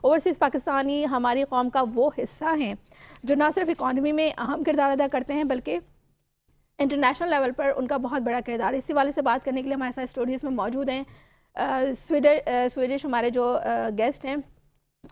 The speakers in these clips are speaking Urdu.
اوورسیز پاکستانی ہماری قوم کا وہ حصہ ہیں جو نہ صرف اکانومی میں اہم کردار ادا کرتے ہیں بلکہ انٹرنیشنل لیول پر ان کا بہت بڑا کردار ہے. اسی والے سے بات کرنے کے لیے ہمارے ساتھ اسٹوڈیوز میں موجود ہیں سویڈش ہمارے جو گیسٹ ہیں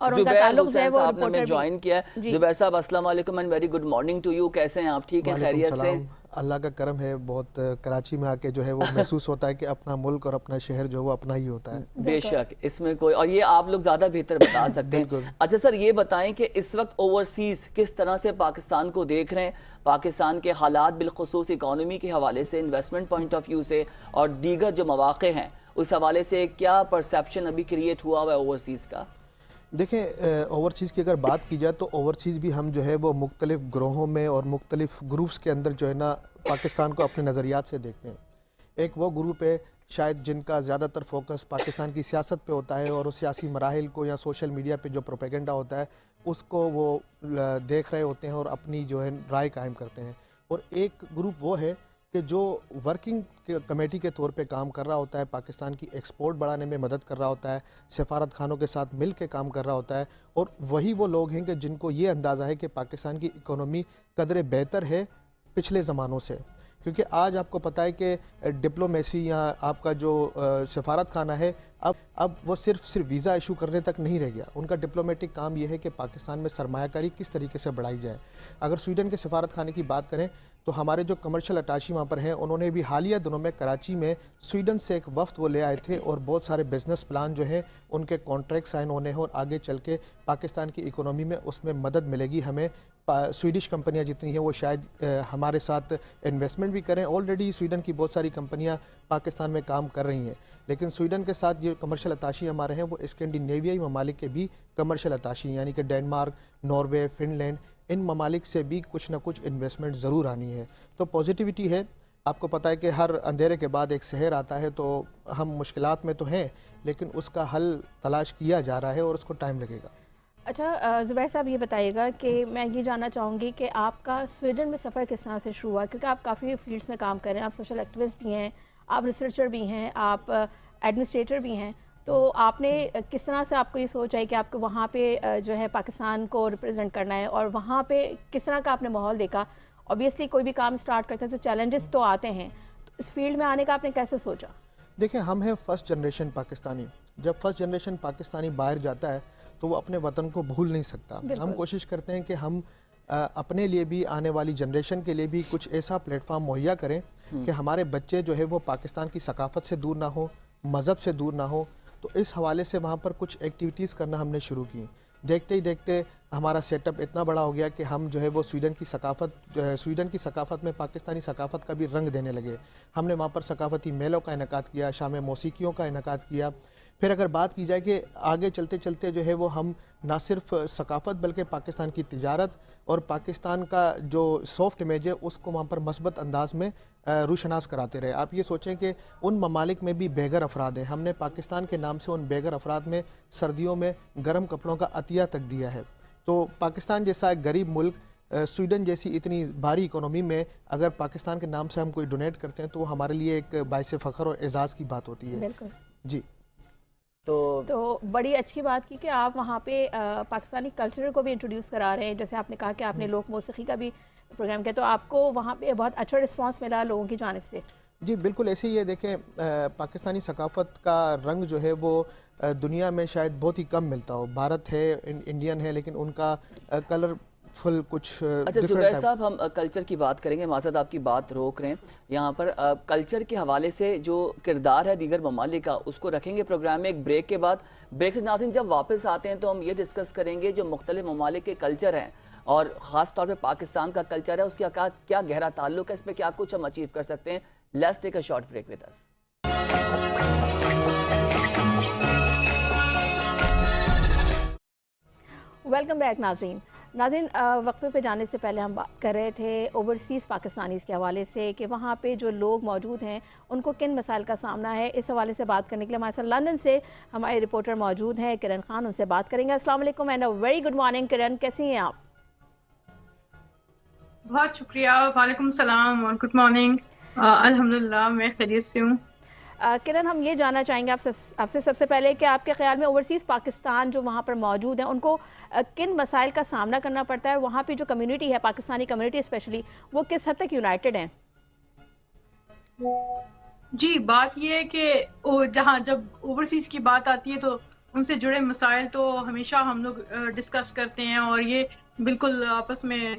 اور ان کا تعلق جو ہے وہ آپ نے جوائن کیا ہے. زبیر صاحب السلام علیکم and very good morning to you. کیسے ہیں آپ؟ ٹھیک ہیں؟ خیریت سے؟ اللہ کا کرم ہے. بہت کراچی میں آ کے جو ہے وہ محسوس ہوتا ہے کہ اپنا ملک اور اپنا شہر جو ہے وہ اپنا ہی ہوتا ہے. بے شک اس میں کوئی، اور یہ آپ لوگ زیادہ بہتر بتا سکتے ہیں. اچھا سر یہ بتائیں کہ اس وقت اوورسیز کس طرح سے پاکستان کو دیکھ رہے ہیں، پاکستان کے حالات بالخصوص اکانومی کے حوالے سے، انویسٹمنٹ پوائنٹ آف ویو سے اور دیگر جو مواقع ہیں اس حوالے سے کیا پرسیپشن ابھی کریٹ ہوا ہوا ہے اوورسیز کا؟ دیکھیں اوورسیز کی اگر بات کی جائے تو اوورسیز بھی ہم جو ہے وہ مختلف گروہوں میں اور مختلف گروپس کے اندر جو ہے نا پاکستان کو اپنے نظریات سے دیکھتے ہیں. ایک وہ گروپ ہے شاید جن کا زیادہ تر فوکس پاکستان کی سیاست پہ ہوتا ہے اور اس سیاسی مراحل کو یا سوشل میڈیا پہ جو پروپیگنڈا ہوتا ہے اس کو وہ دیکھ رہے ہوتے ہیں اور اپنی جو ہے رائے قائم کرتے ہیں. اور ایک گروپ وہ ہے کہ جو ورکنگ کمیٹی کے طور پہ کام کر رہا ہوتا ہے، پاکستان کی ایکسپورٹ بڑھانے میں مدد کر رہا ہوتا ہے، سفارت خانوں کے ساتھ مل کے کام کر رہا ہوتا ہے. اور وہی وہ لوگ ہیں کہ جن کو یہ اندازہ ہے کہ پاکستان کی اکانومی قدرے بہتر ہے پچھلے زمانوں سے. کیونکہ آج آپ کو پتہ ہے کہ ڈپلومیسی یا آپ کا جو سفارت خانہ ہے اب وہ صرف ویزا ایشو کرنے تک نہیں رہ گیا. ان کا ڈپلومیٹک کام یہ ہے کہ پاکستان میں سرمایہ کاری کس طریقے سے بڑھائی جائے. اگر سویڈن کے سفارت خانے کی بات کریں تو ہمارے جو کمرشل اٹاشی وہاں پر ہیں انہوں نے بھی حالیہ دنوں میں کراچی میں سویڈن سے ایک وفد وہ لے آئے تھے اور بہت سارے بزنس پلان جو ہیں ان کے کانٹریکٹ سائن ہونے ہیں اور آگے چل کے پاکستان کی اکانومی میں اس میں مدد ملے گی ہمیں. سویڈش کمپنیاں جتنی ہیں وہ شاید ہمارے ساتھ انویسٹمنٹ بھی کریں. آلریڈی سویڈن کی بہت ساری کمپنیاں پاکستان میں کام کر رہی ہیں، لیکن سویڈن کے ساتھ جو کمرشل اتاشی ہمارے ہیں وہ اسکینڈینیویائی ممالک کے بھی کمرشل اتاشی یعنی کہ ڈینمارک، ناروے، فن لینڈ، ان ممالک سے بھی کچھ نہ کچھ انویسٹمنٹ ضرور آنی ہے. تو پوزیٹیوٹی ہے. آپ کو پتہ ہے کہ ہر اندھیرے کے بعد ایک سحر آتا ہے، تو ہم مشکلات میں تو ہیں لیکن اس کا حل تلاش کیا جا رہا ہے اور اس کو ٹائم لگے گا. اچھا زبیر صاحب یہ بتائیے گا کہ میں یہ جاننا چاہوں گی کہ آپ کا سویڈن میں سفر کس طرح سے شروع ہوا، کیونکہ آپ کافی فیلڈز میں کام کر رہے ہیں، آپ سوشل ایکٹیوسٹ بھی ہیں، آپ ریسرچر بھی ہیں، آپ ایڈمنسٹریٹر بھی ہیں. تو آپ نے کس طرح سے آپ کو یہ سوچ آئی کہ آپ کو وہاں پہ جو ہے پاکستان کو ریپرزینٹ کرنا ہے، اور وہاں پہ کس طرح کا آپ نے ماحول دیکھا؟ اوبیسلی کوئی بھی کام سٹارٹ کرتے ہیں تو چیلنجز تو آتے ہیں، تو اس فیلڈ میں آنے کا آپ نے کیسے سوچا؟ دیکھیں ہم ہیں فرسٹ جنریشن پاکستانی. جب فرسٹ جنریشن پاکستانی باہر جاتا ہے تو وہ اپنے وطن کو بھول نہیں سکتا. ہم کوشش کرتے ہیں کہ ہم اپنے لیے بھی آنے والی جنریشن کے لیے بھی کچھ ایسا پلیٹ فارم مہیا کریں کہ ہمارے بچے جو ہے وہ پاکستان کی ثقافت سے دور نہ ہو، مذہب سے دور نہ ہو. تو اس حوالے سے وہاں پر کچھ ایکٹیویٹیز کرنا ہم نے شروع کی. دیکھتے ہی دیکھتے ہمارا سیٹ اپ اتنا بڑا ہو گیا کہ ہم جو ہے وہ سویڈن کی ثقافت میں پاکستانی ثقافت کا بھی رنگ دینے لگے. ہم نے وہاں پر ثقافتی میلوں کا انعقاد کیا، شام موسیقیوں کا انعقاد کیا. پھر اگر بات کی جائے کہ آگے چلتے چلتے جو ہے وہ ہم نہ صرف ثقافت بلکہ پاکستان کی تجارت اور پاکستان کا جو سافٹ امیج ہے اس کو وہاں پر مثبت انداز میں روشناس کراتے رہے. آپ یہ سوچیں کہ ان ممالک میں بھی بے گھر افراد ہیں. ہم نے پاکستان کے نام سے ان بے گھر افراد میں سردیوں میں گرم کپڑوں کا عطیہ تک دیا ہے. تو پاکستان جیسا ایک غریب ملک سویڈن جیسی اتنی بھاری اکانومی میں اگر پاکستان کے نام سے ہم کوئی ڈونیٹ کرتے ہیں تو وہ ہمارے لیے ایک باعث فخر اور اعزاز کی بات ہوتی ہے. بالکل جی. تو بڑی اچھی بات کی کہ آپ وہاں پہ پاکستانی کلچر کو بھی انٹروڈیوس کرا رہے ہیں. جیسے آپ نے کہا کہ آپ نے لوک موسیقی کا بھی پروگرام کیا، تو آپ کو وہاں پہ بہت اچھا رسپانس ملا لوگوں کی جانب سے. جی بالکل ایسے ہی ہے. دیکھیں پاکستانی ثقافت کا رنگ جو ہے وہ دنیا میں شاید بہت ہی کم ملتا ہو. بھارت ہے، انڈین ہے، لیکن ان کا کلر فل کچھ. اچھا زبیر صاحب ہم کلچر کی بات کریں گے، معذرت آپ کی بات روک رہے ہیں یہاں پر. کلچر کے حوالے سے جو کردار ہے دیگر ممالک کا اس کو رکھیں گے پروگرام میں ایک بریک کے بعد. بریک سے ناظرین جب واپس آتے ہیں تو ہم یہ ڈسکس کریں گے جو مختلف ممالک کے کلچر ہیں اور خاص طور پہ پاکستان کا کلچر ہے اس کے کیا گہرا تعلق ہے، اس پہ کیا کچھ ہم اچیو کر سکتے ہیں. Let's take a short break with us. Welcome back ناظرین. وقفے پہ جانے سے پہلے ہم بات کر رہے تھے اوورسیز پاکستانیز کے حوالے سے کہ وہاں پہ جو لوگ موجود ہیں ان کو کن مسائل کا سامنا ہے. اس حوالے سے بات کرنے کے لیے ہمارے ساتھ لندن سے ہمارے رپورٹر موجود ہیں کرن خان، ان سے بات کریں گے. السلام علیکم اینڈ ویری گڈ مارننگ کرن، کیسی ہیں آپ؟ بہت شکریہ. وعلیکم السلام اور گڈ مارننگ. الحمدللہ میں خیریت سے ہوں. کرن ہم یہ جاننا چاہیں گے آپ سے سب سے پہلے کہ آپ کے خیال میں اوورسیز پاکستان جو وہاں پر موجود ہیں ان کو کن مسائل کا سامنا کرنا پڑتا ہے, وہاں پہ جو کمیونٹی ہے, پاکستانی کمیونٹی اسپیشلی, وہ کس حد تک یونائٹڈ ہیں؟ جی, بات یہ ہے کہ جہاں جب اوورسیز کی بات آتی ہے تو ان سے جڑے مسائل تو ہمیشہ ہم لوگ ڈسکس کرتے ہیں, اور یہ بالکل آپس میں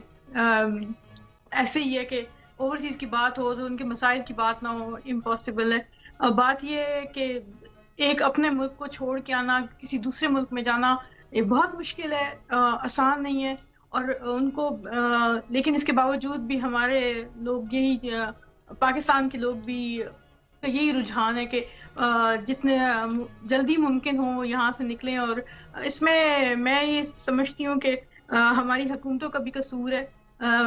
ایسے ہی ہے کہ اوورسیز کی بات ہو تو ان کے مسائل کی بات نہ ہو, امپاسبل ہے. بات یہ ہے کہ ایک اپنے ملک کو چھوڑ کے آنا, کسی دوسرے ملک میں جانا, یہ بہت مشکل ہے, آسان نہیں ہے. اور ان کو لیکن اس کے باوجود بھی ہمارے لوگ یہی, پاکستان کے لوگ بھی یہی رجحان ہے کہ جتنے جلدی ممکن ہو یہاں سے نکلیں. اور اس میں یہ سمجھتی ہوں کہ ہماری حکومتوں کا بھی قصور ہے.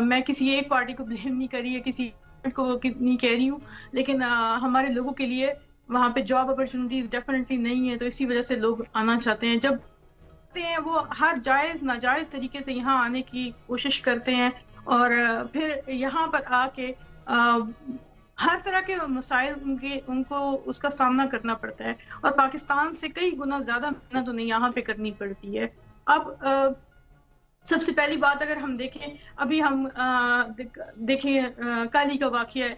میں کسی ایک پارٹی کو بلیم نہیں کر رہی ہے, کسی کو نہیں کہہ رہی ہوں, لیکن ہمارے لوگوں کے لیے وہاں پہ جاب اپرچونیٹیز ڈیفینیٹلی نہیں ہے, تو اسی وجہ سے لوگ آنا چاہتے ہیں. جب آتے ہیں وہ ہر جائز ناجائز طریقے سے یہاں آنے کی کوشش کرتے ہیں, اور پھر یہاں پر آ کے ہر طرح کے مسائل ان کو اس کا سامنا کرنا پڑتا ہے, اور پاکستان سے کئی گنا زیادہ محنت انہیں یہاں پہ کرنی پڑتی ہے. اب سب سے پہلی بات اگر ہم دیکھیں, ابھی ہم دیکھیں کل ہی کا واقعہ ہے,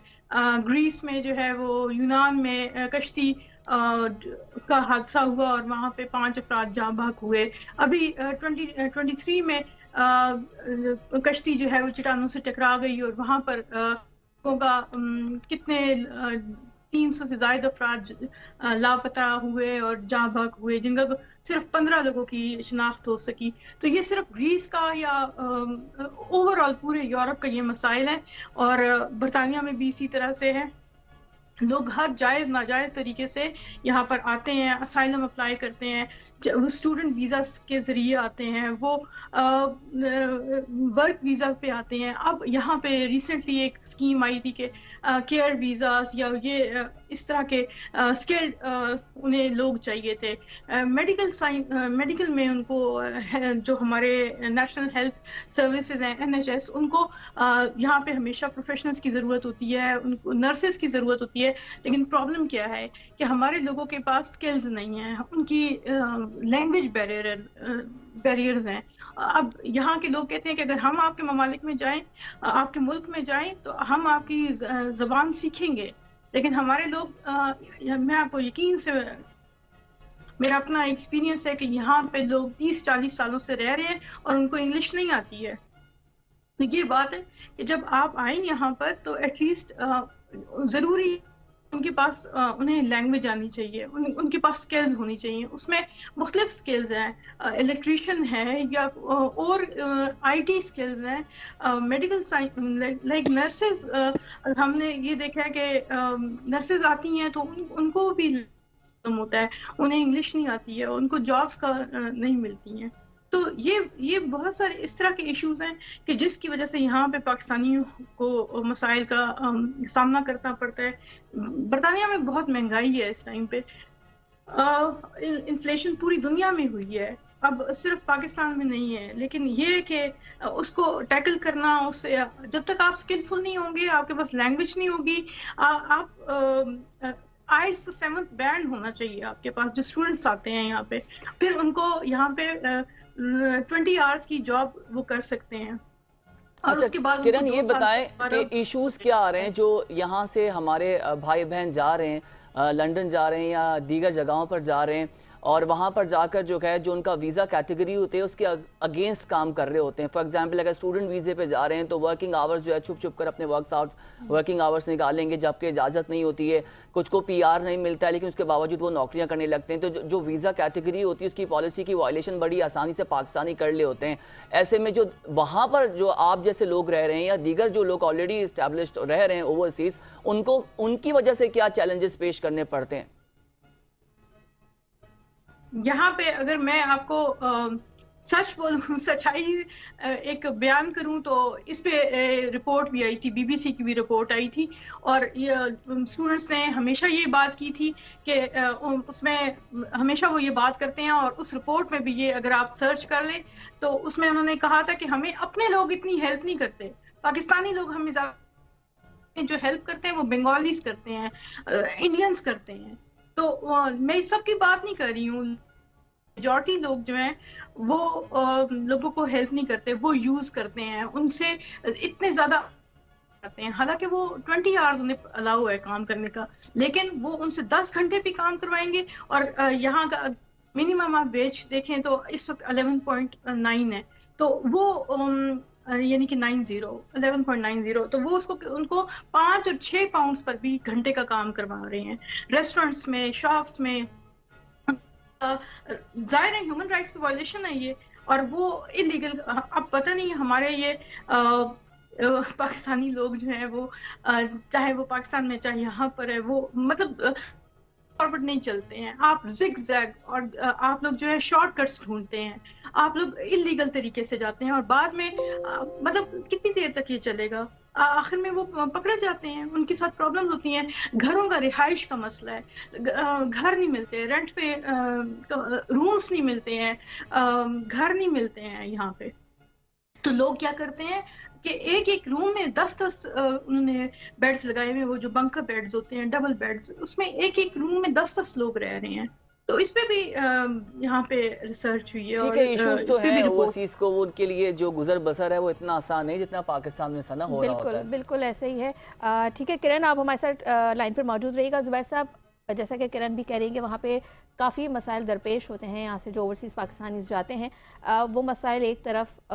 گریس میں جو ہے وہ یونان میں کشتی کا حادثہ ہوا اور وہاں پہ 5 افراد جاں بحق ہوئے. ابھی 2023 میں کشتی جو ہے وہ چٹانوں سے ٹکرا گئی, اور وہاں پر کا کتنے 300 سے زائد افراد لاپتہ ہوئے اور جاں بحق ہوئے, جن کا صرف 15 لوگوں کی شناخت ہو سکی. تو یہ صرف گریس کا یا اوور آل پورے یورپ کا یہ مسائل ہے, اور برطانیہ میں بھی اسی طرح سے ہے. لوگ ہر جائز ناجائز طریقے سے یہاں پر آتے ہیں, اسائلم اپلائی کرتے ہیں, وہ اسٹوڈنٹ ویزا کے ذریعے آتے ہیں, وہ ورک ویزا پہ آتے ہیں. اب یہاں پہ ریسنٹلی ایک اسکیم آئی تھی کہ کیئر ویزاز یا یہ اس طرح کے اسکلڈ انہیں لوگ چاہیے تھے. میڈیکل میں ان کو جو ہمارے نیشنل ہیلتھ سروسز ہیں NHS, ان کو یہاں پہ ہمیشہ پروفیشنلز کی ضرورت ہوتی ہے, ان کو نرسز کی ضرورت ہوتی ہے. لیکن پرابلم کیا ہے کہ ہمارے لوگوں کے پاس سکلز نہیں ہیں, ان کی لینگویج بیریئرز ہیں. اب یہاں کے لوگ کہتے ہیں کہ اگر ہم آپ کے ممالک میں جائیں, آپ کے ملک میں جائیں, تو ہم آپ کی زبان سیکھیں گے. لیکن ہمارے لوگ, میں آپ کو یقین سے, میرا اپنا ایکسپیرینس ہے کہ یہاں پہ لوگ 30-40 سالوں سے رہ رہے ہیں اور ان کو انگلش نہیں آتی ہے. تو یہ بات ہے کہ جب آپ آئیں یہاں پر تو ایٹ لیسٹ ضروری ان کے پاس انہیں لینگویج آنی چاہیے, ان کے پاس سکلز ہونی چاہیے. اس میں مختلف سکلز ہیں, الیکٹریشین ہے یا اور IT سکلز ہیں, میڈیکل سائنس لائک نرسز. ہم نے یہ دیکھا ہے کہ نرسز آتی ہیں تو ان کو بھی ہوتا ہے, انہیں انگلش نہیں آتی ہے, ان کو جابس کا نہیں ملتی ہیں. تو یہ بہت سارے اس طرح کے ایشوز ہیں کہ جس کی وجہ سے یہاں پہ پاکستانیوں کو مسائل کا سامنا کرنا پڑتا ہے. برطانیہ میں بہت مہنگائی ہے اس ٹائم پہ, انفلیشن پوری دنیا میں ہوئی ہے, اب صرف پاکستان میں نہیں ہے. لیکن یہ کہ اس کو ٹیکل کرنا, اس جب تک آپ اسکلفل نہیں ہوں گے, آپ کے پاس لینگویج نہیں ہوگی, آپ IELTS 7th بینڈ ہونا چاہیے آپ کے پاس جو اسٹوڈنٹس آتے ہیں یہاں پہ, پھر ان کو یہاں پہ 20 آورس کی جاب وہ کر سکتے ہیں. اور اس کے بعد کرن یہ بتائیں کہ ایشوز کیا آ رہے ہیں جو یہاں سے ہمارے بھائی بہن جا رہے ہیں, لنڈن جا رہے ہیں یا دیگر جگہوں پر جا رہے ہیں, اور وہاں پر جا کر جو ہے جو ان کا ویزا کیٹیگری ہوتے ہیں اس کے اگینسٹ کام کر رہے ہوتے ہیں. فار ایگزامپل اگر اسٹوڈنٹ ویزے پہ جا رہے ہیں تو ورکنگ آورس جو ہے چھپ چھپ کر اپنے ورکنگ آورس نکالیں گے, جبکہ اجازت نہیں ہوتی ہے. کچھ کو PR نہیں ملتا ہے لیکن اس کے باوجود وہ نوکریاں کرنے لگتے ہیں. تو جو ویزا کیٹیگری ہوتی ہے اس کی پالیسی کی وائلیشن بڑی آسانی سے پاکستانی کر لے ہوتے ہیں. ایسے میں جو وہاں پر جو آپ جیسے لوگ رہ رہے ہیں یا دیگر جو لوگ آلریڈی اسٹیبلشڈ رہ رہے ہیں اوورسیز, ان کی وجہ سے کیا چیلنجز پیش کرنے پڑتے ہیں؟ یہاں پہ اگر میں آپ کو سچ بولوں, سچائی ایک بیان کروں تو اس پہ رپورٹ بھی آئی تھی, BBC کی بھی رپورٹ آئی تھی, اور اسٹوڈنٹس نے ہمیشہ یہ بات کی تھی کہ اس میں ہمیشہ وہ یہ بات کرتے ہیں, اور اس رپورٹ میں بھی یہ اگر آپ سرچ کر لیں تو اس میں انہوں نے کہا تھا کہ ہمیں اپنے لوگ اتنی ہیلپ نہیں کرتے, پاکستانی لوگ ہمیں زیادہ جو ہیلپ کرتے ہیں وہ بنگالیز کرتے ہیں, انڈینس کرتے ہیں. تو میں سب کی بات نہیں کر رہی ہوں, میجورٹی لوگ جو ہیں وہ لوگوں کو ہیلپ نہیں کرتے, وہ یوز کرتے ہیں, ان سے اتنے زیادہ کرتے ہیں. حالانکہ وہ 20 آورز انہیں الاؤ ہے کام کرنے کا, لیکن وہ ان سے 10 گھنٹے بھی کام کروائیں گے. اور یہاں کا منیمم آپ ویج دیکھیں تو اس وقت 11.9 ہے, تو وہ یعنی کہ 11.90, تو وہ ان کو 5 اور 6 پاؤنڈز پر بھی گھنٹے کا کام کروا رہے ہیں ریسٹورینٹس میں, شاپس میں. ظاہر ہے ہیومن رائٹس کی وائلیشن ہے یہ, اور وہ اللیگل. اب پتہ نہیں ہمارے یہ پاکستانی لوگ جو ہیں وہ چاہے وہ پاکستان میں چاہے یہاں پر ہے, وہ مطلب فارورڈ نہیں چلتے ہیں. آپ زگ زیگ اور آپ لوگ جو ہے شارٹ کٹس ڈھونڈتے ہیں, آپ لوگ اللیگل طریقے سے جاتے ہیں, اور بعد میں مطلب کتنی دیر تک یہ چلے گا؟ آخر میں وہ پکڑے جاتے ہیں, ان کے ساتھ پرابلم ہوتی ہیں. گھروں کا رہائش کا مسئلہ ہے, گھر نہیں ملتے, رینٹ پہ رومس نہیں ملتے ہیں, گھر نہیں ملتے ہیں یہاں پہ. تو لوگ کیا کرتے ہیں کہ ایک ایک روم میں 10 انہوں نے بیڈز لگائے ہوئے, وہ جو بنکر بیڈز ہوتے ہیں, ڈبل بیڈز, اس میں ایک ایک روم میں 10 لوگ رہ رہے ہیں. تو اس پہ بھی یہاں پہ ریسرچ ہوئی ہے. ٹھیک ہے, ایشوز تو ہیں اوورسیز کو, وہ ان کے لیے جو گزر بسر ہے وہ اتنا آسان نہیں جتنا پاکستان میں سنا ہو رہا ہوتا ہے. بالکل ایسے ہی ہے. ٹھیک ہے کرن, آپ ہمارے ساتھ لائن پر موجود رہیے گا. زبیر صاحب, جیسا کہ کرن بھی کہہ رہی ہیں کہ وہاں پہ کافی مسائل درپیش ہوتے ہیں, یہاں سے جو اوورسیز پاکستانی جاتے ہیں وہ مسائل ایک طرف,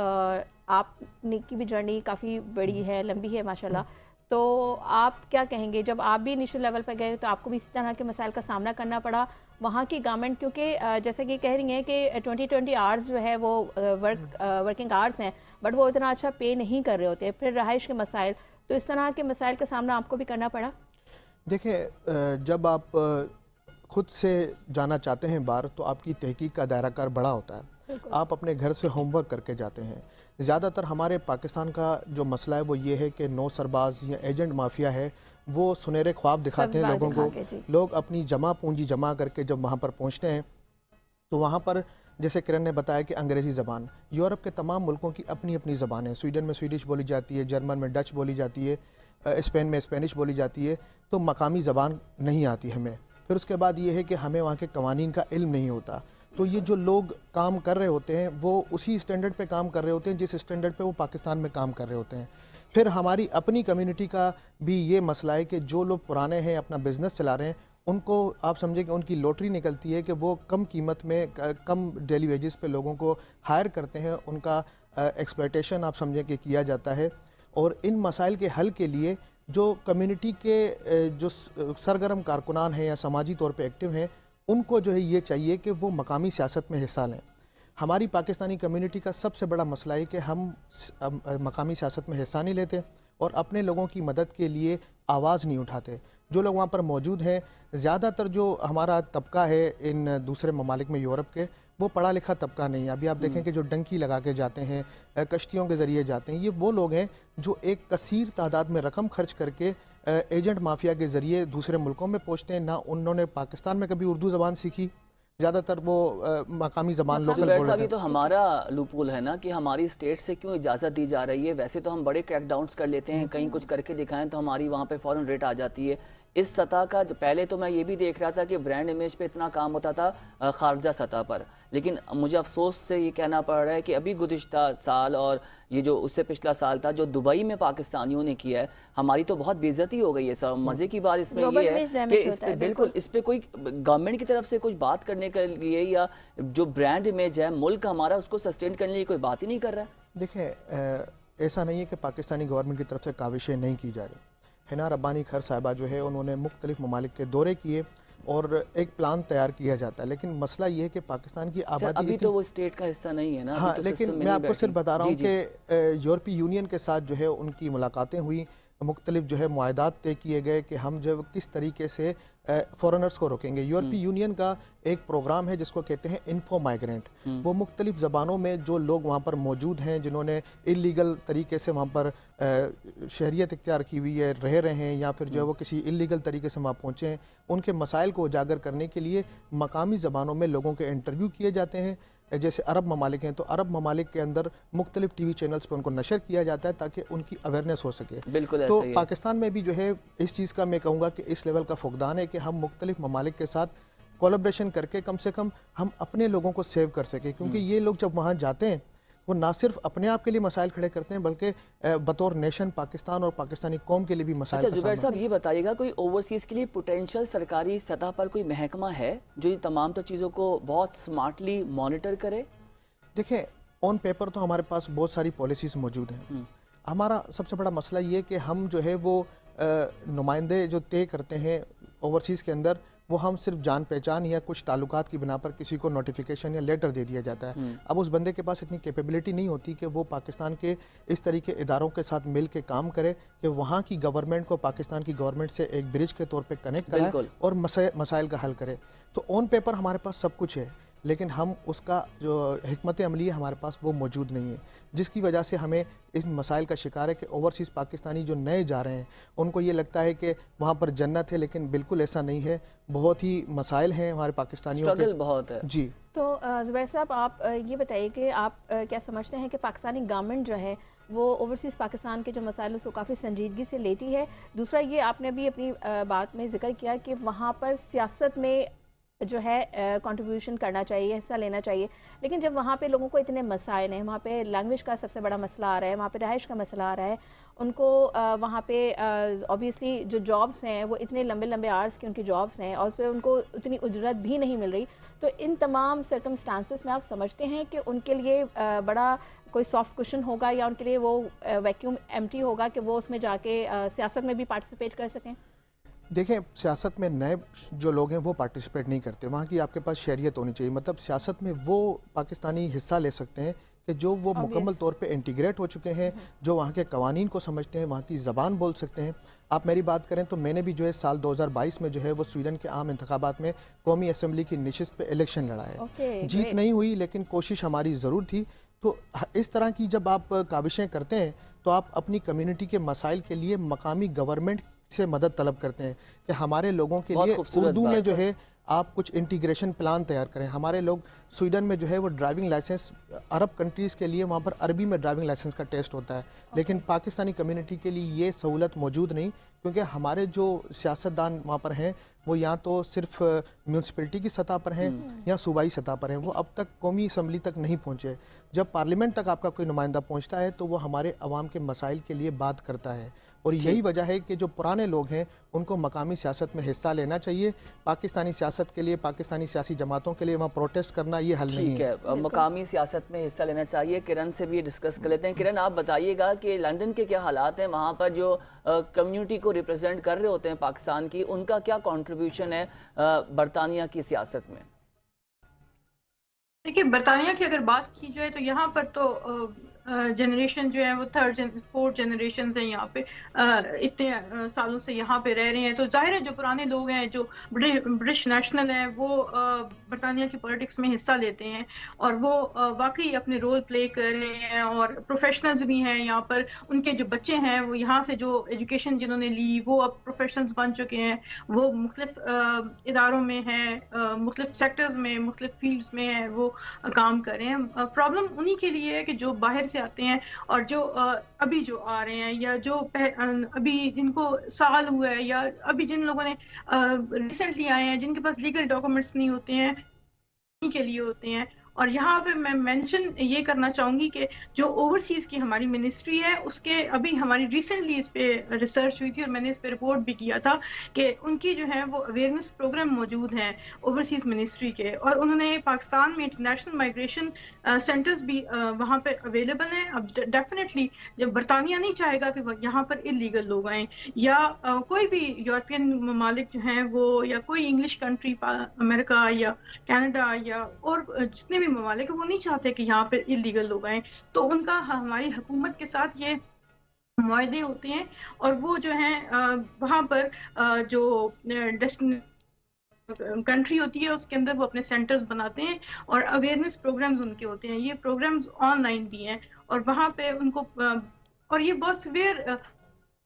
آپ کی بھی جرنی کافی بڑی ہے, لمبی ہے ماشاءاللہ, تو آپ کیا کہیں گے جب آپ بھی انیشل لیول پہ گئے تو آپ کو بھی اس طرح کے مسائل کا سامنا کرنا پڑا؟ وہاں کی گورنمنٹ کیونکہ جیسا کہ کہہ رہی ہیں کہ 20 آورز جو ہے وہ ورکنگ آورز ہیں, بٹ وہ اتنا اچھا پے نہیں کر رہے ہوتے, پھر رہائش کے مسائل, تو اس طرح کے مسائل کا سامنا آپ کو بھی کرنا پڑا؟ دیکھیں, جب آپ خود سے جانا چاہتے ہیں باہر تو آپ کی تحقیق کا دائرہ کار بڑا ہوتا ہے. آپ اپنے گھر سے ہوم ورک کر کے جاتے ہیں. زیادہ تر ہمارے پاکستان کا جو مسئلہ ہے وہ یہ ہے کہ نو سرباز یا ایجنٹ مافیا ہے, وہ سنہرے خواب دکھاتے ہیں لوگوں کو. لوگ اپنی جمع پونجی جمع کر کے جب وہاں پر پہنچتے ہیں تو وہاں پر جیسے کرن نے بتایا کہ انگریزی زبان, یورپ کے تمام ملکوں کی اپنی اپنی زبان ہے. سویڈن میں سویڈش بولی جاتی ہے, جرمن میں ڈچ بولی جاتی ہے, اسپین میں اسپینش بولی جاتی ہے, تو مقامی زبان نہیں آتی ہمیں. پھر اس کے بعد یہ ہے کہ ہمیں وہاں کے قوانین کا علم نہیں ہوتا. تو یہ جو لوگ کام کر رہے ہوتے ہیں وہ اسی اسٹینڈرڈ پہ کام کر رہے ہوتے ہیں جس اسٹینڈرڈ پہ وہ پاکستان میں کام کر رہے ہوتے ہیں. پھر ہماری اپنی کمیونٹی کا بھی یہ مسئلہ ہے کہ جو لوگ پرانے ہیں, اپنا بزنس چلا رہے ہیں, ان کو آپ سمجھیں کہ ان کی لوٹری نکلتی ہے کہ وہ کم قیمت میں کم ڈیلی ویجز پہ لوگوں کو ہائر کرتے ہیں, ان کا ایکسپلائٹیشن آپ سمجھیں کہ کیا جاتا ہے. اور ان مسائل کے حل کے لیے جو کمیونٹی کے جو سرگرم کارکنان ہیں یا سماجی طور پہ ایکٹیو ہیں, ان کو جو ہے یہ چاہیے کہ وہ مقامی سیاست میں حصہ لیں. ہماری پاکستانی کمیونٹی کا سب سے بڑا مسئلہ ہے کہ ہم مقامی سیاست میں حصہ نہیں لیتے اور اپنے لوگوں کی مدد کے لیے آواز نہیں اٹھاتے. جو لوگ وہاں پر موجود ہیں, زیادہ تر جو ہمارا طبقہ ہے ان دوسرے ممالک میں یورپ کے, وہ پڑھا لکھا طبقہ نہیں ہے. ابھی آپ دیکھیں کہ جو ڈنکی لگا کے جاتے ہیں, کشتیوں کے ذریعے جاتے ہیں, یہ وہ لوگ ہیں جو ایک کثیر تعداد میں رقم خرچ کر کے ایجنٹ مافیا کے ذریعے دوسرے ملکوں میں پہنچتے ہیں. نہ انہوں نے پاکستان میں کبھی اردو زبان سیکھی, زیادہ تر وہ مقامی زبان لوکل بول رہے ہیں. یہ تو ہمارا لوپول ہے نا کہ ہماری اسٹیٹ سے کیوں اجازت دی جا رہی ہے. ویسے تو ہم بڑے کریک ڈاؤنز کر لیتے ہیں, کہیں کچھ کر کے دکھائیں تو ہماری وہاں پہ فوراً ریٹ آ جاتی ہے. اس سطح کا پہلے تو میں یہ بھی دیکھ رہا تھا کہ برانڈ امیج پہ اتنا کام ہوتا تھا خارجہ سطح پر, لیکن مجھے افسوس سے یہ کہنا پڑ رہا ہے کہ ابھی گزشتہ سال اور یہ جو اس سے پچھلا سال تھا جو دبئی میں پاکستانیوں نے کیا ہے, ہماری تو بہت بے عزتی ہو گئی ہے. سر مزے کی بات اس میں یہ ہے کہ اس پہ بالکل اس پہ کوئی گورنمنٹ کی طرف سے کچھ بات کرنے کے لیے یا جو برانڈ امیج ہے ملک ہمارا اس کو سسٹین کرنے کے لیے کوئی بات ہی نہیں کر رہا ہے. دیکھیں, ایسا نہیں ہے کہ پاکستانی گورنمنٹ کی طرف سے کاوشیں نہیں کی جا رہی. حنا ربانی خر صاحبہ جو ہے انہوں نے مختلف ممالک کے دورے کیے اور ایک پلان تیار کیا جاتا ہے, لیکن مسئلہ یہ ہے کہ پاکستان کی آبادی ابھی تو وہ اسٹیٹ کا حصہ نہیں ہے نا. ہاں, لیکن میں آپ کو صرف بتا رہا ہوں کہ یورپی یونین کے ساتھ جو ہے ان کی ملاقاتیں ہوئی, مختلف جو ہے معاہدات طے کیے گئے کہ ہم جو کس طریقے سے فورنرز کو روکیں گے. یورپی یونین کا ایک پروگرام ہے جس کو کہتے ہیں انفو مائیگرینٹ. وہ مختلف زبانوں میں جو لوگ وہاں پر موجود ہیں, جنہوں نے اللیگل طریقے سے وہاں پر شہریت اختیار کی ہوئی ہے, رہ رہے ہیں, یا پھر جو ہے وہ کسی اللیگل طریقے سے وہاں پہنچے ہیں, ان کے مسائل کو اجاگر کرنے کے لیے مقامی زبانوں میں لوگوں کے انٹرویو کیے جاتے ہیں. جیسے عرب ممالک ہیں تو عرب ممالک کے اندر مختلف ٹی وی چینلز پہ ان کو نشر کیا جاتا ہے تاکہ ان کی اویئرنیس ہو سکے. بالکل تو ایسا ہی ہے. پاکستان میں بھی جو ہے اس چیز کا میں کہوں گا کہ اس لیول کا فقدان ہے کہ ہم مختلف ممالک کے ساتھ کولابریشن کر کے کم سے کم ہم اپنے لوگوں کو سیو کر سکیں, کیونکہ یہ لوگ جب وہاں جاتے ہیں وہ نہ صرف اپنے آپ کے لیے مسائل کھڑے کرتے ہیں بلکہ بطور نیشن پاکستان اور پاکستانی قوم کے لیے بھی مسائل. اچھا زبیر صاحب یہ بتائیے گا کوئی اوورسیز کے لیے پوٹینشیل سرکاری سطح پر کوئی محکمہ ہے جو یہ تمام تو چیزوں کو بہت سمارٹلی مانیٹر کرے؟ دیکھیں آن پیپر تو ہمارے پاس بہت ساری پالیسیز موجود ہیں. ہمارا سب سے بڑا مسئلہ یہ کہ ہم جو ہے وہ نمائندے جو طے کرتے ہیں اوورسیز کے اندر وہ ہم صرف جان پہچان یا کچھ تعلقات کی بنا پر کسی کو نوٹیفیکیشن یا لیٹر دے دیا جاتا ہے. اب اس بندے کے پاس اتنی کیپیبلٹی نہیں ہوتی کہ وہ پاکستان کے اس طریقے اداروں کے ساتھ مل کے کام کرے کہ وہاں کی گورنمنٹ کو پاکستان کی گورنمنٹ سے ایک برج کے طور پہ کنیکٹ کرائے اور مسائل کا حل کرے. تو آن پیپر ہمارے پاس سب کچھ ہے لیکن ہم اس کا جو حکمت عملی ہے ہمارے پاس وہ موجود نہیں ہے, جس کی وجہ سے ہمیں اس مسائل کا شکار ہے کہ اوورسیز پاکستانی جو نئے جا رہے ہیں ان کو یہ لگتا ہے کہ وہاں پر جنت ہے, لیکن بالکل ایسا نہیں ہے. بہت ہی مسائل ہیں ہمارے پاکستانیوں کے, اسٹرگل بہت ہے. جی تو زبیر صاحب آپ یہ بتائیے کہ آپ کیا سمجھتے ہیں کہ پاکستانی گورنمنٹ جو ہے وہ اوورسیز پاکستان کے جو مسائل اس کو کافی سنجیدگی سے لیتی ہے؟ دوسرا یہ آپ نے بھی اپنی بات میں ذکر کیا کہ وہاں پر سیاست میں جو ہے کنٹریبیوشن کرنا چاہیے, حصہ لینا چاہیے, لیکن جب وہاں پہ لوگوں کو اتنے مسائل ہیں, وہاں پہ لینگویج کا سب سے بڑا مسئلہ آ رہا ہے, وہاں پہ رہائش کا مسئلہ آ رہا ہے, ان کو وہاں پہ اوبیسلی جو جابس ہیں وہ اتنے لمبے لمبے آورس کی ان کی جابس ہیں اور اس پہ ان کو اتنی اجرت بھی نہیں مل رہی, تو ان تمام سرکمسٹانسز میں آپ سمجھتے ہیں کہ ان کے لیے بڑا کوئی سافٹ کوشن ہوگا یا ان کے لیے وہ ویکیوم ایمٹی ہوگا کہ وہ اس میں جا کے سیاست میں بھی پارٹیسپیٹ کر سکیں؟ دیکھیں سیاست میں نئے جو لوگ ہیں وہ پارٹیسپیٹ نہیں کرتے. وہاں کی آپ کے پاس شہریت ہونی چاہیے, مطلب سیاست میں وہ پاکستانی حصہ لے سکتے ہیں کہ جو وہ مکمل طور پہ انٹیگریٹ ہو چکے ہیں, جو وہاں کے قوانین کو سمجھتے ہیں, وہاں کی زبان بول سکتے ہیں. آپ میری بات کریں تو میں نے بھی جو ہے سال 2022 میں جو ہے وہ سویڈن کے عام انتخابات میں قومی اسمبلی کی نشست پہ الیکشن لڑا ہے. جیت نہیں ہوئی لیکن کوشش ہماری ضرور تھی. تو اس طرح کی جب آپ کاوشیں کرتے ہیں تو آپ اپنی کمیونٹی کے مسائل کے لیے مقامی گورنمنٹ سے مدد طلب کرتے ہیں کہ ہمارے لوگوں کے لیے اردو میں جو ہے آپ کچھ انٹیگریشن پلان تیار کریں. ہمارے لوگ سویڈن میں جو ہے وہ ڈرائیونگ لائسنس عرب کنٹریز کے لیے وہاں پر عربی میں ڈرائیونگ لائسنس کا ٹیسٹ ہوتا ہے, لیکن پاکستانی کمیونٹی کے لیے یہ سہولت موجود نہیں, کیونکہ ہمارے جو سیاستدان وہاں پر ہیں وہ یا تو صرف میونسپلٹی کی سطح پر ہیں یا صوبائی سطح پر ہیں, وہ اب تک قومی اسمبلی تک نہیں پہنچے. جب پارلیمنٹ تک آپ کا کوئی نمائندہ پہنچتا ہے تو وہ ہمارے عوام کے مسائل کے لیے بات کرتا ہے, اور یہی وجہ ہے کہ جو پرانے لوگ ہیں ان کو مقامی سیاست میں حصہ لینا چاہیے. پاکستانی سیاست کے لیے, پاکستانی سیاسی جماعتوں کے لیے وہاں پروٹیسٹ کرنا یہ حل نہیں ہے. ٹھیک ہے, مقامی سیاست میں حصہ لینا چاہیے. کرن سے بھی ڈسکس کر لیتے ہیں. کرن آپ بتائیے گا کہ لندن کے کیا حالات ہیں, وہاں پر جو کمیونٹی کو ریپرزینٹ کر رہے ہوتے ہیں پاکستان کی, ان کا کیا کنٹریبیوشن ہے برطانیہ کی سیاست میں؟ دیکھیے برطانیہ کی اگر بات کی جائے تو یہاں پر تو جنریشن جو ہے وہ تھرڈ فورتھ جنریشنز ہیں یہاں پہ, اتنے سالوں سے یہاں پہ رہ رہے ہیں. تو ظاہر ہے جو پرانے لوگ ہیں جو برٹش نیشنل ہیں وہ برطانیہ کی پولیٹکس میں حصہ لیتے ہیں اور وہ واقعی اپنے رول پلے کر رہے ہیں, اور پروفیشنلز بھی ہیں یہاں پر. ان کے جو بچے ہیں وہ یہاں سے جو ایجوکیشن جنہوں نے لی وہ اب پروفیشنلز بن چکے ہیں, وہ مختلف اداروں میں ہیں, مختلف سیکٹرز میں, مختلف فیلڈز میں ہیں, وہ کام کر رہے ہیں. پرابلم انہی کے لیے ہے کہ جو باہر سے آتے ہیں اور جو ابھی جو آ رہے ہیں یا جو ابھی جن کو سال ہوا ہے یا ابھی جن لوگوں نے ریسنٹلی آئے ہیں جن کے پاس لیگل ڈاکومنٹس نہیں ہوتے ہیں, ان کے لیے ہوتے ہیں. اور یہاں پہ میں مینشن یہ کرنا چاہوں گی کہ جو اوورسیز کی ہماری منسٹری ہے اس کے ابھی ہماری ریسنٹلی اس پہ ریسرچ ہوئی تھی اور میں نے اس پہ رپورٹ بھی کیا تھا کہ ان کی جو ہے وہ اویئرنیس پروگرام موجود ہیں اوورسیز منسٹری کے, اور انہوں نے پاکستان میں انٹرنیشنل مائگریشن سینٹرز بھی وہاں پہ اویلیبل ہیں. اب ڈیفینیٹلی جب برطانیہ نہیں چاہے گا کہ یہاں پر انلیگل لوگ آئیں, یا کوئی بھی یورپین ممالک جو ہیں وہ, یا کوئی انگلش کنٹری امریکہ یا کینیڈا یا اور جتنے بھی ممالک وہ نہیں چاہتے کہ یہاں پہ انلیگل لوگ آئیں, تو ان کا ہماری حکومت کے ساتھ یہ معاہدے ہوتے ہیں اور وہ جو ہیں وہاں پر جو کنٹری ہوتی ہے اس کے اندر وہ اپنے سینٹرز بناتے ہیں اور اویئرنیس پروگرامز ان کے ہوتے ہیں. یہ پروگرامز آن لائن بھی ہیں اور وہاں پہ ان کو, اور یہ بہت سویئر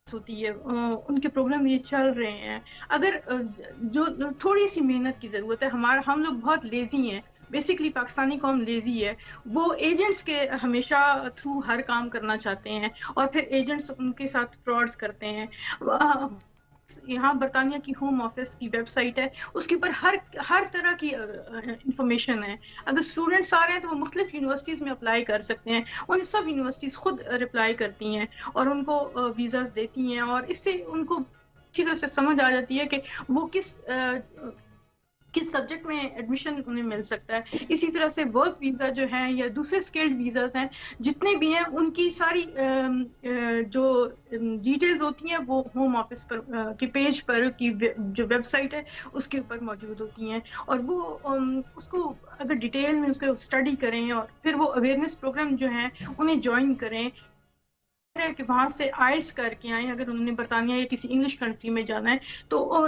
ہوتی ہے, ان کے پروگرام یہ چل رہے ہیں. اگر جو تھوڑی سی محنت کی ضرورت ہے, ہم لوگ بہت لیزی ہیں, بیسکلی پاکستانی قوم لیزی ہے، وہ ایجنٹس کے ہمیشہ تھرو ہر کام کرنا چاہتے ہیں اور پھر ایجنٹس ان کے ساتھ فراڈز کرتے ہیں۔ یہاں برطانیہ کی ہوم آفس کی ویب سائٹ ہے، اس کے اوپر ہر طرح کی انفارمیشن ہے۔ اگر اسٹوڈنٹس آ رہے ہیں تو وہ مختلف یونیورسٹیز میں اپلائی کر سکتے ہیں، ان سب یونیورسٹیز خود رپلائی کرتی ہیں اور ان کو ویزاز دیتی ہیں، اور اس سے ان کو اچھی طرح سے سمجھ آ جاتی ہے کہ وہ کس سبجیکٹ میں ایڈمیشن انہیں مل سکتا ہے۔ اسی طرح سے ورک ویزا جو ہیں یا دوسرے اسکلڈ ویزاز ہیں جتنے بھی ہیں، ان کی ساری جو ڈیٹیلز ہوتی ہیں وہ ہوم آفس پر کے پیج پر کی جو ویب سائٹ ہے اس کے اوپر موجود ہوتی ہیں، اور وہ اس کو اگر ڈیٹیل میں اس کو اسٹڈی کریں اور پھر وہ اویئرنیس پروگرام جو ہیں انہیں جوائن کریں کہ وہاں سے آئلٹس کر کے آئیں۔ اگر انہوں نے برطانیہ یا کسی انگلش کنٹری میں جانا ہے تو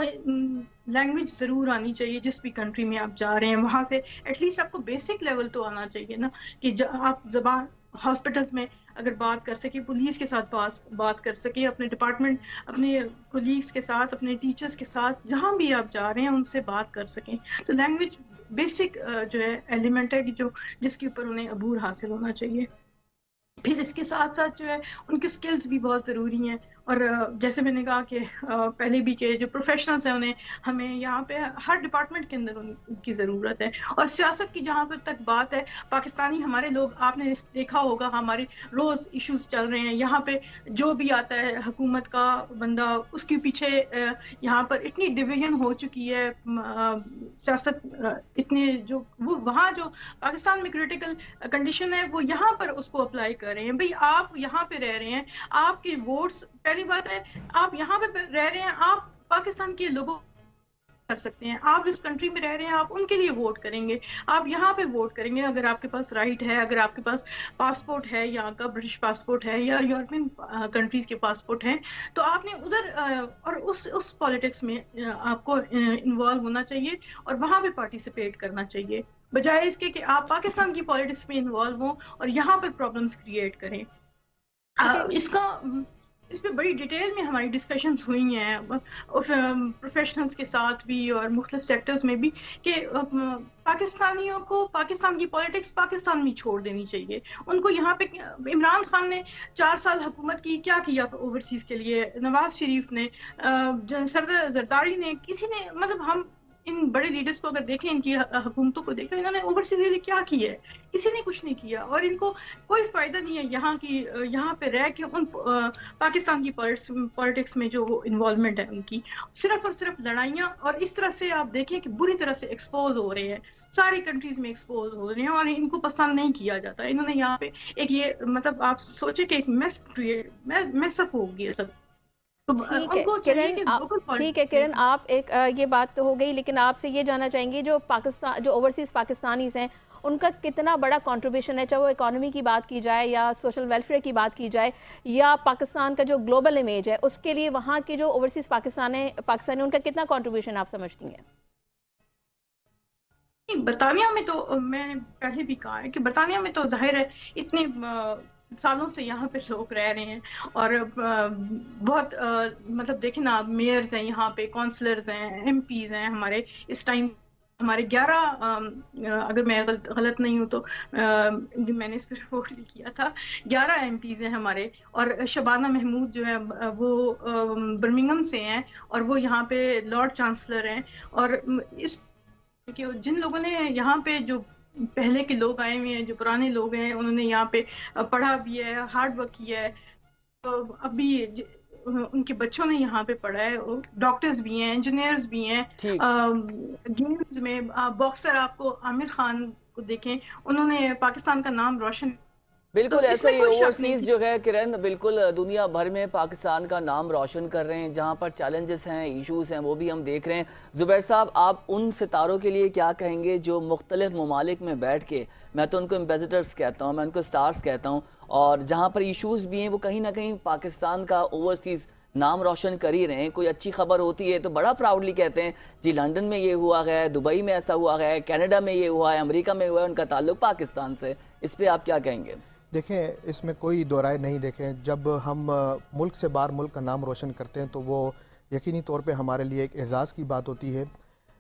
لینگویج ضرور آنی چاہیے، جس بھی کنٹری میں آپ جا رہے ہیں وہاں سے ایٹ لیسٹ آپ کو بیسک لیول تو آنا چاہیے نا، کہ آپ زبان ہاسپٹلس میں اگر بات کر سکیں، پولیس کے ساتھ بات کر سکیں، اپنے ڈپارٹمنٹ، اپنے کولیگس کے ساتھ، اپنے ٹیچرس کے ساتھ، جہاں بھی آپ جا رہے ہیں ان سے بات کر سکیں۔ تو لینگویج بیسک جو ہے ایلیمنٹ ہے کہ جس کے اوپر انہیں عبور حاصل ہونا چاہیے۔ پھر اس کے ساتھ ساتھ جو ہے ان کے سکلز بھی بہت ضروری ہیں، اور جیسے میں نے کہا کہ پہلے بھی کہ جو پروفیشنلز ہیں انہیں ہمیں یہاں پہ ہر ڈپارٹمنٹ کے اندر ان کی ضرورت ہے۔ اور سیاست کی جہاں پر تک بات ہے، پاکستانی ہمارے لوگ، آپ نے دیکھا ہوگا ہمارے روز ایشوز چل رہے ہیں یہاں پہ، جو بھی آتا ہے حکومت کا بندہ اس کے پیچھے یہاں پر اتنی ڈویژن ہو چکی ہے، سیاست اتنے جو وہ وہاں جو پاکستان میں کریٹیکل کنڈیشن ہے وہ یہاں پر اس کو اپلائی کر رہے ہیں۔ بھئی آپ یہاں پہ رہ رہے ہیں، آپ کے ووٹس، پہلی بات ہے آپ یہاں پہ رہ رہے ہیں، آپ پاکستان کے لوگوں کر سکتے ہیں، آپ اس کنٹری میں رہ رہے ہیں، آپ ان کے لیے ووٹ کریں گے، آپ یہاں پہ ووٹ کریں گے اگر آپ کے پاس رائٹ ہے، اگر آپ کے پاس پاسپورٹ ہے، یہاں کا برٹش پاسپورٹ ہے یا یورپین کنٹریز کے پاسپورٹ ہیں، تو آپ نے ادھر اور اس پالیٹکس میں آپ کو انوالو ہونا چاہیے اور وہاں پہ پارٹیسپیٹ کرنا چاہیے، بجائے اس کے کہ آپ پاکستان کی پالیٹکس میں انوالو ہوں اور یہاں پر پرابلمس کریٹ کریں۔ اس پہ بڑی ڈیٹیل میں ہماری ڈسکشنز ہوئی ہیں پروفیشنلز کے ساتھ بھی اور مختلف سیکٹرز میں بھی، کہ پاکستانیوں کو پاکستان کی پالیٹکس پاکستان میں چھوڑ دینی چاہیے۔ ان کو یہاں پہ عمران خان نے 4 سال حکومت کی، کیا کیا اوورسیز کے لیے؟ نواز شریف نے، سردار زرداری نے، کسی نے، مطلب ہم ان بڑے لیڈرز کو اگر دیکھیں، ان کی حکومتوں کو دیکھیں، انہوں نے اوورسیز کے لیے کیا کیا ہے؟ کسی نے کچھ نہیں کیا، اور ان کو کوئی فائدہ نہیں ہے یہاں پہ رہ کے ان پاکستان کی پالیٹکس میں جو انوالومنٹ ہے ان کی، صرف اور صرف لڑائیاں، اور اس طرح سے آپ دیکھیں کہ بری طرح سے ایکسپوز ہو رہے ہیں، ساری کنٹریز میں ایکسپوز ہو رہے ہیں، اور ان کو پسند نہیں کیا جاتا۔ انہوں نے یہاں پہ ایک یہ مطلب آپ سوچیں کہ ایک میس اپ ہو گیا سب۔ ٹھیک ہے کرن، آپ ایک یہ بات تو ہو گئی، لیکن آپ سے یہ جاننا چاہیں گے جو اوورسیز پاکستانیز ہیں ان کا کتنا بڑا کنٹریبیوشن ہے، چاہے وہ اکانومی کی بات کی جائے یا سوشل ویلفیئر کی بات کی جائے یا پاکستان کا جو گلوبل امیج ہے اس کے لیے وہاں کے جو اوورسیز پاکستانی ان کا کتنا کنٹریبیوشن آپ سمجھتی ہیں؟ برطانیہ میں تو میں نے پہلے بھی کہا ہے کہ برطانیہ میں تو ظاہر ہے اتنے سالوں سے یہاں پہ لوگ رہ رہے ہیں، اور بہت مطلب دیکھیں نا، میئرز ہیں یہاں پہ، کونسلرز ہیں، ایم پیز ہیں ہمارے اس ٹائم، ہمارے 11 اگر میں غلط نہیں ہوں تو میں نے اس پہ رپورٹ بھی کیا تھا، 11 ایم پیز ہیں ہمارے، اور شبانہ محمود جو ہے وہ برمنگھم سے ہیں اور وہ یہاں پہ لارڈ چانسلر ہیں، اور اس کہ جن لوگوں نے یہاں پہ جو پہلے کے لوگ آئے ہوئے ہیں، جو پرانے لوگ ہیں، انہوں نے یہاں پہ پڑھا بھی ہے، ہارڈ ورک کیا ہے، ابھی ان کے بچوں نے یہاں پہ پڑھا ہے، ڈاکٹرز بھی ہیں، انجینئرز بھی ہیں، گیمز میں باکسر آپ کو عامر خان کو دیکھیں، انہوں نے پاکستان کا نام روشن۔ بالکل ایسا ہی اوورسیز جو ہے کرن، بالکل دنیا بھر میں پاکستان کا نام روشن کر رہے ہیں، جہاں پر چیلنجز ہیں، ایشوز ہیں، وہ بھی ہم دیکھ رہے ہیں۔ زبیر صاحب، آپ ان ستاروں کے لیے کیا کہیں گے جو مختلف ممالک میں بیٹھ کے، میں تو ان کو ایمبیسڈرز کہتا ہوں، میں ان کو سٹارز کہتا ہوں، اور جہاں پر ایشوز بھی ہیں وہ کہیں نہ کہیں پاکستان کا اوورسیز نام روشن کر ہی رہے ہیں۔ کوئی اچھی خبر ہوتی ہے تو بڑا پراؤڈلی کہتے ہیں جی لنڈن میں یہ ہوا ہے، دبئی میں ایسا ہوا ہے، کینیڈا میں یہ ہوا ہے، امریکہ میں ہوا ہے، ان کا تعلق پاکستان سے۔ اس پہ آپ کیا کہیں گے؟ دیکھیں، اس میں کوئی دو رائے نہیں۔ دیکھیں، جب ہم ملک سے باہر ملک کا نام روشن کرتے ہیں تو وہ یقینی طور پہ ہمارے لیے ایک اعزاز کی بات ہوتی ہے۔